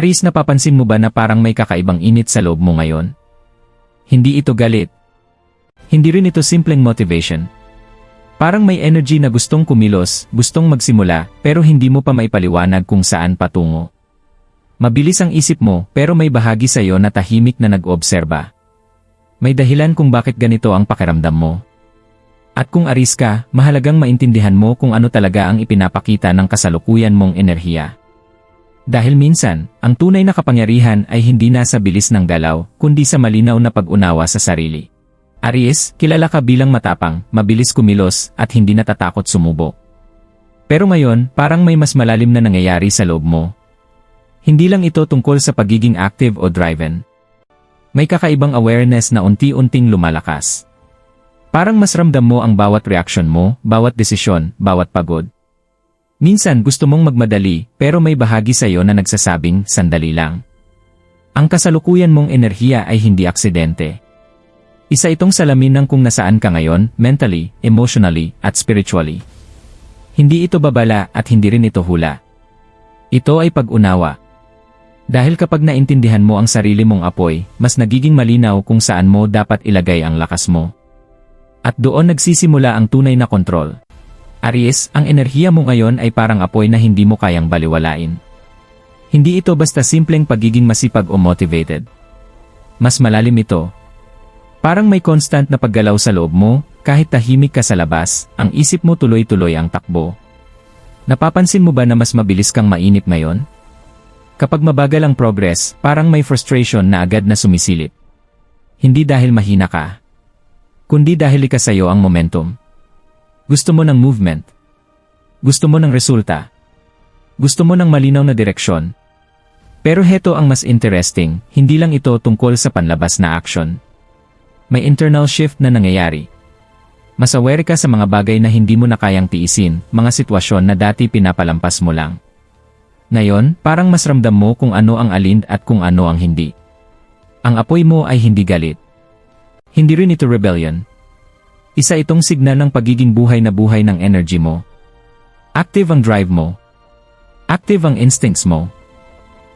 Aries, napapansin mo ba na parang may kakaibang init sa loob mo ngayon? Hindi ito galit. Hindi rin ito simpleng motivation. Parang may energy na gustong kumilos, gustong magsimula, pero hindi mo pa maipaliwanag kung saan patungo. Mabilis ang isip mo, pero may bahagi sa iyo na tahimik na nag-oobserba. May dahilan kung bakit ganito ang pakiramdam mo. At kung Aries ka, mahalagang maintindihan mo kung ano talaga ang ipinapakita ng kasalukuyan mong enerhiya. Dahil minsan, ang tunay na kapangyarihan ay hindi nasa bilis ng galaw, kundi sa malinaw na pag-unawa sa sarili. Aries, kilala ka bilang matapang, mabilis kumilos, at hindi natatakot sumubok. Pero ngayon, parang may mas malalim na nangyayari sa loob mo. Hindi lang ito tungkol sa pagiging active o driven. May kakaibang awareness na unti-unting lumalakas. Parang mas ramdam mo ang bawat reaksyon mo, bawat desisyon, bawat pagod. Minsan gusto mong magmadali, pero may bahagi sa iyo na nagsasabing, sandali lang. Ang kasalukuyan mong enerhiya ay hindi aksidente. Isa itong salamin ng kung nasaan ka ngayon, mentally, emotionally, at spiritually. Hindi ito babala at hindi rin ito hula. Ito ay pag-unawa. Dahil kapag naintindihan mo ang sarili mong apoy, mas nagiging malinaw kung saan mo dapat ilagay ang lakas mo. At doon nagsisimula ang tunay na kontrol. Aries, ang enerhiya mo ngayon ay parang apoy na hindi mo kayang baliwalain. Hindi ito basta simpleng pagiging masipag o motivated. Mas malalim ito. Parang may constant na paggalaw sa loob mo, kahit tahimik ka sa labas, ang isip mo tuloy-tuloy ang takbo. Napapansin mo ba na mas mabilis kang mainip ngayon? Kapag mabagal ang progress, parang may frustration na agad na sumisilip. Hindi dahil mahina ka, kundi dahil likas sa iyo ang momentum. Gusto mo ng movement. Gusto mo ng resulta. Gusto mo ng malinaw na direksyon. Pero heto ang mas interesting, hindi lang ito tungkol sa panlabas na action. May internal shift na nangyayari. Mas aware ka sa mga bagay na hindi mo na kayang tiisin, mga sitwasyon na dati pinapalampas mo lang. Ngayon, parang mas ramdam mo kung ano ang alin at kung ano ang hindi. Ang apoy mo ay hindi galit. Hindi rin ito rebellion. Isa itong signal ng pagiging buhay na buhay ng energy mo. Active ang drive mo. Active ang instincts mo.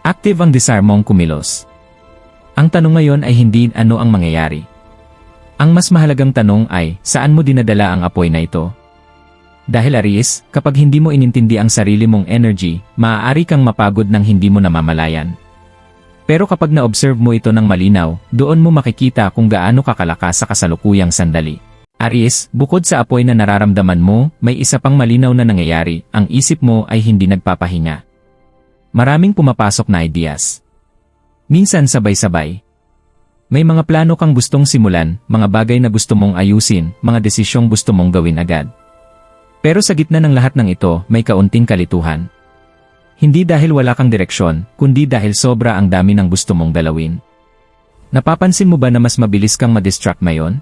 Active ang desire mong kumilos. Ang tanong ngayon ay hindi ano ang mangyayari. Ang mas mahalagang tanong ay, saan mo dinadala ang apoy na ito? Dahil Aries, kapag hindi mo inintindi ang sarili mong energy, maaari kang mapagod ng hindi mo namamalayan. Pero kapag na-observe mo ito ng malinaw, doon mo makikita kung gaano kakalakas sa kasalukuyang sandali. Aries, bukod sa apoy na nararamdaman mo, may isa pang malinaw na nangyayari, ang isip mo ay hindi nagpapahinga. Maraming pumapasok na ideas. Minsan sabay-sabay. May mga plano kang gustong simulan, mga bagay na gusto mong ayusin, mga desisyong gusto mong gawin agad. Pero sa gitna ng lahat ng ito, may kaunting kalituhan. Hindi dahil wala kang direksyon, kundi dahil sobra ang dami ng gusto mong galawin. Napapansin mo ba na mas mabilis kang ma-distract ngayon?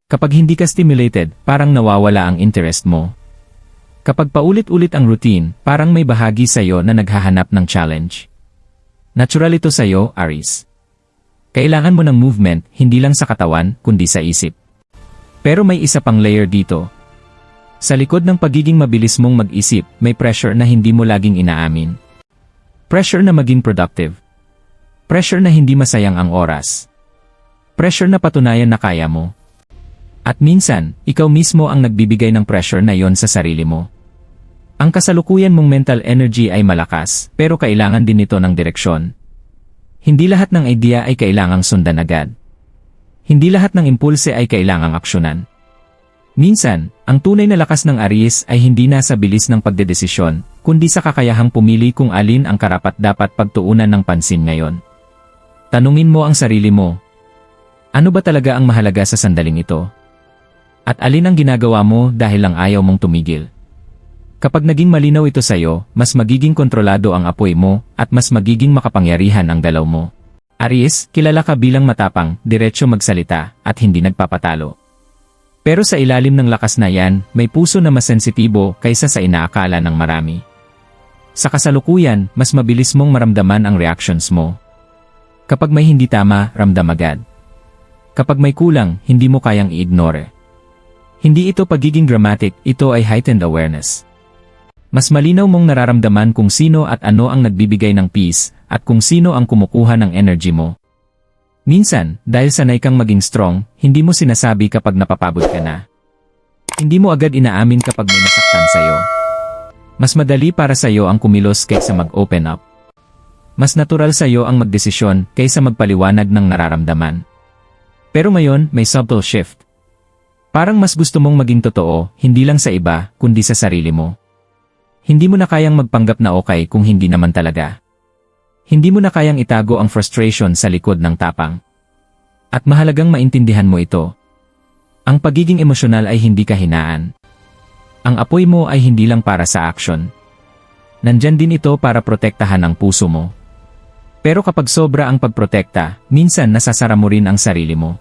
Kapag hindi ka stimulated, parang nawawala ang interest mo. Kapag paulit-ulit ang routine, parang may bahagi sa iyo na naghahanap ng challenge. Natural ito sa iyo, Aries. Kailangan mo ng movement, hindi lang sa katawan, kundi sa isip. Pero may isa pang layer dito. Sa likod ng pagiging mabilis mong mag-isip, may pressure na hindi mo laging inaamin. Pressure na maging productive. Pressure na hindi masayang ang oras. Pressure na patunayan na kaya mo. At minsan, ikaw mismo ang nagbibigay ng pressure na yon sa sarili mo. Ang kasalukuyan mong mental energy ay malakas, pero kailangan din ito ng direksyon. Hindi lahat ng idea ay kailangang sundan agad. Hindi lahat ng impulse ay kailangang aksyonan. Minsan, ang tunay na lakas ng Aries ay hindi nasa bilis ng pagdedesisyon, kundi sa kakayahang pumili kung alin ang karapat-dapat pagtuunan ng pansin ngayon. Tanungin mo ang sarili mo. Ano ba talaga ang mahalaga sa sandaling ito? At alin ang ginagawa mo dahil lang ayaw mong tumigil? Kapag naging malinaw ito sa iyo, mas magiging kontrolado ang apoy mo, at mas magiging makapangyarihan ang galaw mo. Aries, kilala ka bilang matapang, diretso magsalita, at hindi nagpapatalo. Pero sa ilalim ng lakas na yan, may puso na mas sensitibo kaysa sa inaakala ng marami. Sa kasalukuyan, mas mabilis mong maramdaman ang reactions mo. Kapag may hindi tama, ramdam agad. Kapag may kulang, hindi mo kayang i-ignore. Hindi ito pagiging dramatic, ito ay heightened awareness. Mas malinaw mong nararamdaman kung sino at ano ang nagbibigay ng peace at kung sino ang kumukuha ng energy mo. Minsan, dahil sanay kang maging strong, hindi mo sinasabi kapag napapagod ka na. Hindi mo agad inaamin kapag may nasaktan sa'yo. Mas madali para sa'yo ang kumilos kaysa mag-open up. Mas natural sa'yo ang magdesisyon kaysa magpaliwanag ng nararamdaman. Pero ngayon, may subtle shift. Parang mas gusto mong maging totoo, hindi lang sa iba, kundi sa sarili mo. Hindi mo na kayang magpanggap na okay kung hindi naman talaga. Hindi mo na kayang itago ang frustration sa likod ng tapang. At mahalagang maintindihan mo ito. Ang pagiging emosyonal ay hindi kahinaan. Ang apoy mo ay hindi lang para sa action. Nandyan din ito para protektahan ang puso mo. Pero kapag sobra ang pagprotekta, minsan nasasara mo rin ang sarili mo.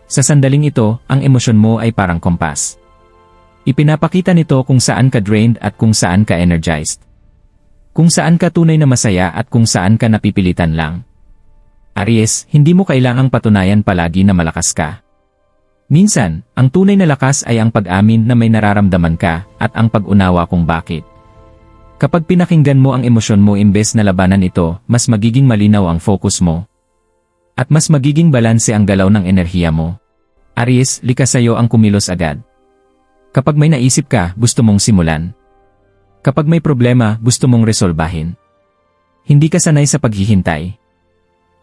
Sa sandaling ito, ang emosyon mo ay parang kompas. Ipinapakita nito kung saan ka drained at kung saan ka energized. Kung saan ka tunay na masaya at kung saan ka napipilitan lang. Aries, hindi mo kailangang patunayan palagi na malakas ka. Minsan, ang tunay na lakas ay ang pag-amin na may nararamdaman ka at ang pag-unawa kung bakit. Kapag pinakinggan mo ang emosyon mo imbes na labanan ito, mas magiging malinaw ang focus mo. At mas magiging balanse ang galaw ng enerhiya mo. Aries, likas sa'yo ang kumilos agad. Kapag may naisip ka, gusto mong simulan. Kapag may problema, gusto mong resolbahin. Hindi ka sanay sa paghihintay.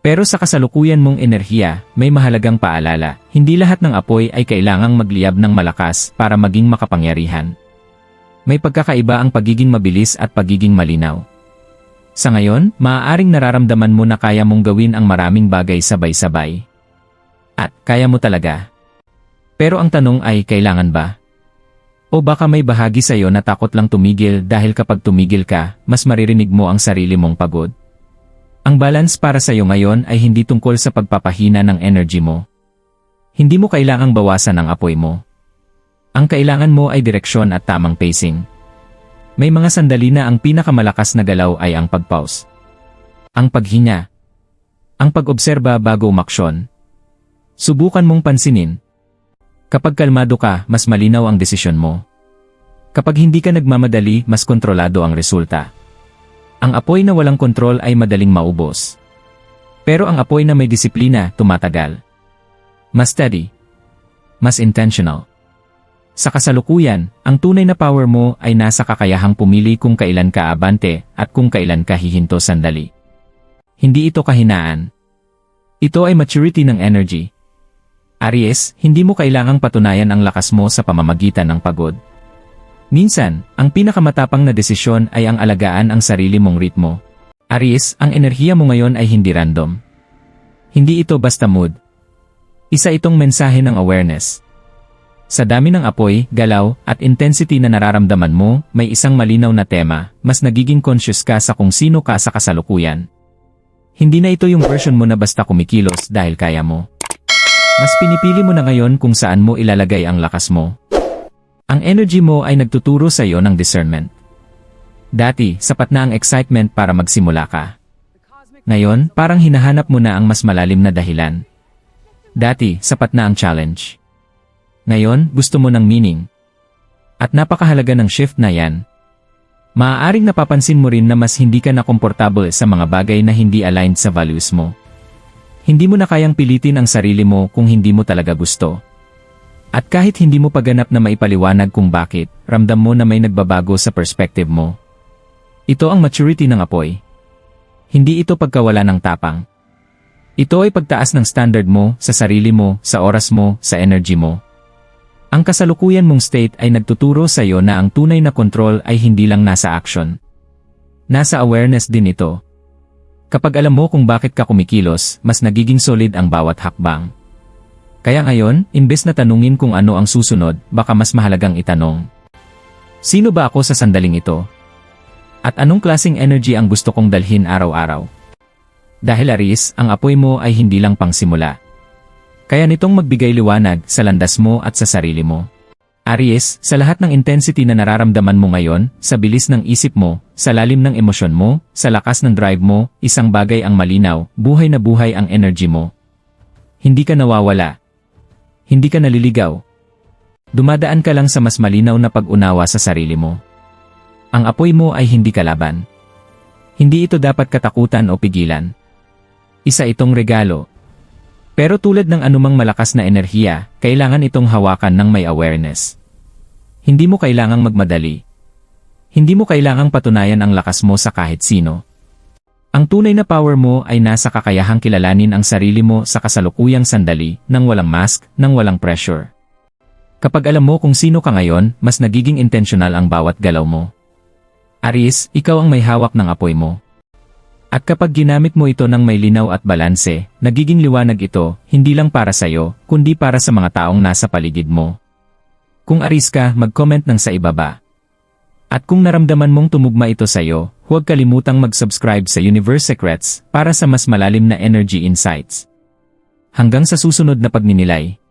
Pero sa kasalukuyan mong enerhiya, may mahalagang paalala, hindi lahat ng apoy ay kailangang magliyab ng malakas para maging makapangyarihan. May pagkakaiba ang pagiging mabilis at pagiging malinaw. Sa ngayon, maaaring nararamdaman mo na kaya mong gawin ang maraming bagay sabay-sabay. At kaya mo talaga. Pero ang tanong ay, kailangan ba? O baka may bahagi sa'yo na takot lang tumigil dahil kapag tumigil ka, mas maririnig mo ang sarili mong pagod. Ang balance para sa'yo ngayon ay hindi tungkol sa pagpapahina ng energy mo. Hindi mo kailangang bawasan ang apoy mo. Ang kailangan mo ay direksyon at tamang pacing. May mga sandali na ang pinakamalakas na galaw ay ang pag-pause. Ang paghinga. Ang pag-obserba bago umaksyon. Subukan mong pansinin. Kapag kalmado ka, mas malinaw ang desisyon mo. Kapag hindi ka nagmamadali, mas kontrolado ang resulta. Ang apoy na walang kontrol ay madaling maubos. Pero ang apoy na may disiplina, tumatagal. Mas steady. Mas intentional. Sa kasalukuyan, ang tunay na power mo ay nasa kakayahang pumili kung kailan ka abante at kung kailan ka hihinto sandali. Hindi ito kahinaan. Ito ay maturity ng energy. Aries, hindi mo kailangang patunayan ang lakas mo sa pamamagitan ng pagod. Minsan, ang pinakamatapang na desisyon ay ang alagaan ang sarili mong ritmo. Aries, ang enerhiya mo ngayon ay hindi random. Hindi ito basta mood. Isa itong mensahe ng awareness. Sa dami ng apoy, galaw, at intensity na nararamdaman mo, may isang malinaw na tema, mas nagiging conscious ka sa kung sino ka sa kasalukuyan. Hindi na ito yung version mo na basta kumikilos dahil kaya mo. Mas pinipili mo na ngayon kung saan mo ilalagay ang lakas mo. Ang energy mo ay nagtuturo sa iyo ng discernment. Dati, sapat na ang excitement para magsimula ka. Ngayon, parang hinahanap mo na ang mas malalim na dahilan. Dati, sapat na ang challenge. Ngayon, gusto mo ng meaning. At napakahalaga ng shift na yan. Maaaring napapansin mo rin na mas hindi ka na komportable sa mga bagay na hindi aligned sa values mo. Hindi mo na kayang pilitin ang sarili mo kung hindi mo talaga gusto. At kahit hindi mo paganap na maipaliwanag kung bakit, ramdam mo na may nagbabago sa perspective mo. Ito ang maturity ng apoy. Hindi ito pagkawala ng tapang. Ito ay pagtaas ng standard mo, sa sarili mo, sa oras mo, sa energy mo. Ang kasalukuyan mong state ay nagtuturo sa iyo na ang tunay na control ay hindi lang nasa action. Nasa awareness din ito. Kapag alam mo kung bakit ka kumikilos, mas nagiging solid ang bawat hakbang. Kaya ngayon, imbes na tanungin kung ano ang susunod, baka mas mahalagang itanong. Sino ba ako sa sandaling ito? At anong klaseng energy ang gusto kong dalhin araw-araw? Dahil Aries, ang apoy mo ay hindi lang pangsimula. Kaya nitong magbigay liwanag sa landas mo at sa sarili mo. Aries, sa lahat ng intensity na nararamdaman mo ngayon, sa bilis ng isip mo, sa lalim ng emosyon mo, sa lakas ng drive mo, isang bagay ang malinaw, buhay na buhay ang energy mo. Hindi ka nawawala. Hindi ka naliligaw. Dumadaan ka lang sa mas malinaw na pag-unawa sa sarili mo. Ang apoy mo ay hindi kalaban. Hindi ito dapat katakutan o pigilan. Isa itong regalo. Pero tulad ng anumang malakas na enerhiya, kailangan itong hawakan ng may awareness. Hindi mo kailangang magmadali. Hindi mo kailangang patunayan ang lakas mo sa kahit sino. Ang tunay na power mo ay nasa kakayahang kilalanin ang sarili mo sa kasalukuyang sandali, nang walang mask, nang walang pressure. Kapag alam mo kung sino ka ngayon, mas nagiging intentional ang bawat galaw mo. Aries, ikaw ang may hawak ng apoy mo. At kapag ginamit mo ito ng may linaw at balanse, nagiging liwanag ito, hindi lang para sa'yo, kundi para sa mga taong nasa paligid mo. Kung Aries ka, mag-comment ng sa ibaba. At kung naramdaman mong tumugma ito sa'yo, huwag kalimutang mag-subscribe sa Universe Secrets para sa mas malalim na energy insights. Hanggang sa susunod na pagninilay.